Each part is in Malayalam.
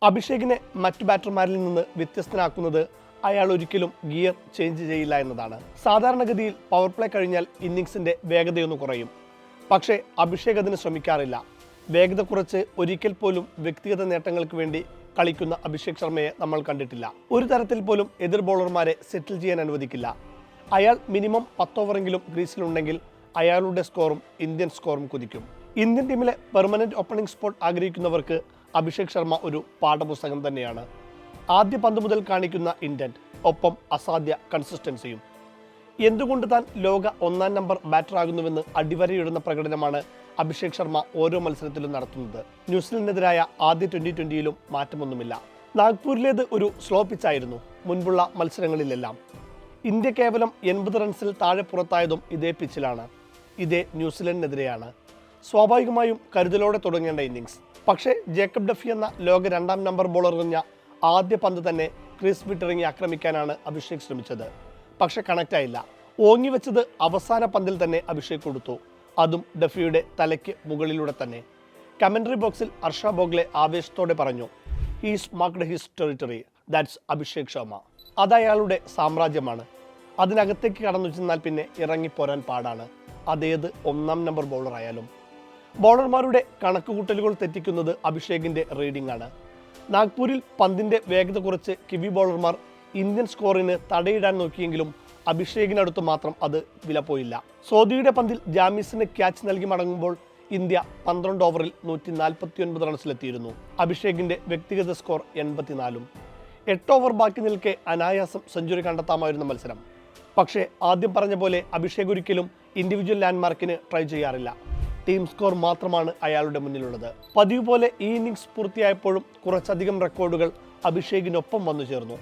അഭിഷേകിനെ മറ്റു ബാറ്റർമാരിൽ നിന്ന് വ്യത്യസ്തനാക്കുന്നത് അയാൾ ഒരിക്കലും ഗിയർ ചേഞ്ച് ചെയ്യില്ല എന്നതാണ്. സാധാരണഗതിയിൽ പവർ പ്ലേ കഴിഞ്ഞാൽ ഇന്നിങ്സിന്റെ വേഗതയൊന്ന് കുറയും. പക്ഷേ അഭിഷേക് അതിന് ശ്രമിക്കാറില്ല. വേഗത കുറച്ച് ഒരിക്കൽ പോലും വ്യക്തിഗത നേട്ടങ്ങൾക്ക് വേണ്ടി കളിക്കുന്ന അഭിഷേക് ശർമ്മയെ നമ്മൾ കണ്ടിട്ടില്ല. ഒരു തരത്തിൽ പോലും എതിർ ബോളർമാരെ സെറ്റിൽ ചെയ്യാൻ അനുവദിക്കില്ല. അയാൾ മിനിമം 10 ഓവറെങ്കിലും ക്രീസിലുണ്ടെങ്കിൽ അയാളുടെ സ്കോറും ഇന്ത്യൻ സ്കോറും കുതിക്കും. ഇന്ത്യൻ ടീമിലെ പെർമനന്റ് ഓപ്പണിംഗ് സ്പോട്ട് ആഗ്രഹിക്കുന്നവർക്ക് അഭിഷേക് ശർമ്മ ഒരു പാഠപുസ്തകം തന്നെയാണ്. ആദ്യ പന്ത് മുതൽ കാണിക്കുന്ന ഇന്റന്റ്, ഒപ്പം അസാധ്യ കൺസിസ്റ്റൻസിയും. എന്തുകൊണ്ട് താൻ ലോക 1-ാം നമ്പർ ബാറ്ററാകുന്നുവെന്ന് അടിവരയിടുന്ന പ്രകടനമാണ് അഭിഷേക് ശർമ്മ ഓരോ മത്സരത്തിലും നടത്തുന്നത്. ന്യൂസിലൻഡിനെതിരായ ആദ്യ 2020-ലും മാറ്റമൊന്നുമില്ല. നാഗ്പൂരിലേത് ഒരു സ്ലോ പിച്ചായിരുന്നു മുൻപുള്ള മത്സരങ്ങളിലെല്ലാം. ഇന്ത്യ കേവലം 80 റൺസിൽ താഴെ പുറത്തായതും ഇതേ പിച്ചിലാണ്. ഇതേ ന്യൂസിലൻഡിനെതിരെയാണ്. സ്വാഭാവികമായും കരുതലോടെ തുടങ്ങേണ്ട ഇന്നിങ്സ്. പക്ഷേ ജേക്കബ് ഡഫി എന്ന ലോക 2-ാം നമ്പർ ബോളർ എറിഞ്ഞ ആദ്യ പന്ത് തന്നെ ക്രീസ് വിട്ടിറങ്ങി ആക്രമിക്കാനാണ് അഭിഷേക് ശ്രമിച്ചത്. പക്ഷെ കണക്റ്റായില്ല. ഓങ്ങി വെച്ചത് അവസാന പന്തിൽ തന്നെ അഭിഷേക് കൊടുത്തു. അതും ഡഫിയുടെ തലയ്ക്ക് മുകളിലൂടെ തന്നെ. കമന്ററി ബോക്സിൽ ഹർഷ ബോഗ്ലെ ആവേശത്തോടെ പറഞ്ഞു, he's marked his territory, that's Abhishek Sharma. അതയാളുടെ സാമ്രാജ്യമാണ്. അതിനകത്തേക്ക് കടന്നു ചെന്നാൽ പിന്നെ ഇറങ്ങിപ്പോരാൻ പാടാണ്. അതേത് 1-ാം നമ്പർ ബോളർ ആയാലും. ബോളർമാരുടെ കണക്കുകൂട്ടലുകൾ തെറ്റിക്കുന്നത് അഭിഷേകിന്റെ റീഡിംഗ് ആണ്. നാഗ്പൂരിൽ പന്തിന്റെ വേഗത കുറച്ച് കിവി ബോളർമാർ ഇന്ത്യൻ സ്കോറിന് തടയിടാൻ നോക്കിയെങ്കിലും അഭിഷേകിനടുത്ത് മാത്രം അത് വിലപ്പോയില്ല. സോദിയുടെ പന്തിൽ ജാമീസിന് ക്യാച്ച് നൽകി മടങ്ങുമ്പോൾ ഇന്ത്യ 12 ഓവറിൽ 149 റൺസിലെത്തിയിരുന്നു. അഭിഷേകിന്റെ വ്യക്തിഗത സ്കോർ 84-ഉം. 8 ഓവർ ബാക്കി നിൽക്കെ അനായാസം സെഞ്ചുറി കണ്ടെത്താമായിരുന്ന മത്സരം. പക്ഷേ ആദ്യം പറഞ്ഞ പോലെ അഭിഷേക് ഒരിക്കലും ഇൻഡിവിജ്വൽ ലാൻഡ്മാർക്കിന് ട്രൈ ചെയ്യാറില്ല. ടീം സ്കോർ മാത്രമാണ് അയാളുടെ മുന്നിലുള്ളത്. പതിവ് പോലെ ഈ ഇന്നിങ്സ് പൂർത്തിയായപ്പോഴും കുറച്ചധികം റെക്കോർഡുകൾ അഭിഷേകിനൊപ്പം വന്നു ചേർന്നു.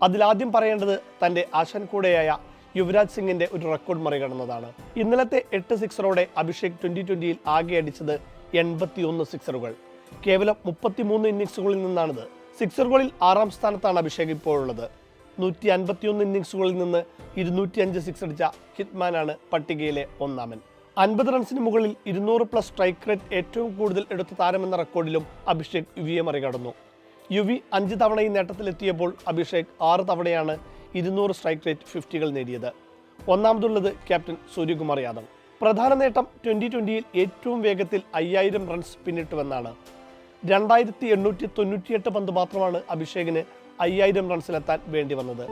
അതിലാദ്യം പറയേണ്ടത് തൻ്റെ ആശാൻ കൂടെയായ യുവരാജ് സിംഗിന്റെ ഒരു റെക്കോർഡ് മറികടന്നതാണ്. ഇന്നലത്തെ 8 സിക്സറോടെ അഭിഷേക് 2020-ൽ ആകെ അടിച്ചത് 81 സിക്സറുകൾ. കേവലം 33 ഇന്നിങ്സുകളിൽ നിന്നാണിത്. സിക്സറുകളിൽ 6-ാം സ്ഥാനത്താണ് അഭിഷേക് ഇപ്പോഴുള്ളത്. 151 ഇന്നിങ്സുകളിൽ നിന്ന് 205 സിക്സ് അടിച്ച ഹിറ്റ്മാനാണ് പട്ടികയിലെ 1-ാമൻ. 50 റൺസിന് മുകളിൽ 200+ സ്ട്രൈക്ക് റേറ്റ് ഏറ്റവും കൂടുതൽ എടുത്ത താരമെന്ന റെക്കോർഡിലും അഭിഷേക് യുവിയെ മറികടന്നു. യുവി 5 തവണ ഈ നേട്ടത്തിലെത്തിയപ്പോൾ അഭിഷേക് 6 തവണയാണ് 200 സ്ട്രൈക്ക് റേറ്റ് 50കൾ നേടിയത്. 1-ാമതുള്ളത് ക്യാപ്റ്റൻ സൂര്യകുമാർ യാദവ്. പ്രധാന നേട്ടം 2020-ൽ ഏറ്റവും വേഗത്തിൽ 5000 റൺസ് പിന്നിട്ടുവെന്നാണ്. 2898 പന്ത് മാത്രമാണ് അഭിഷേകിന് 5000 റൺസിലെത്താൻ വേണ്ടി വന്നത്.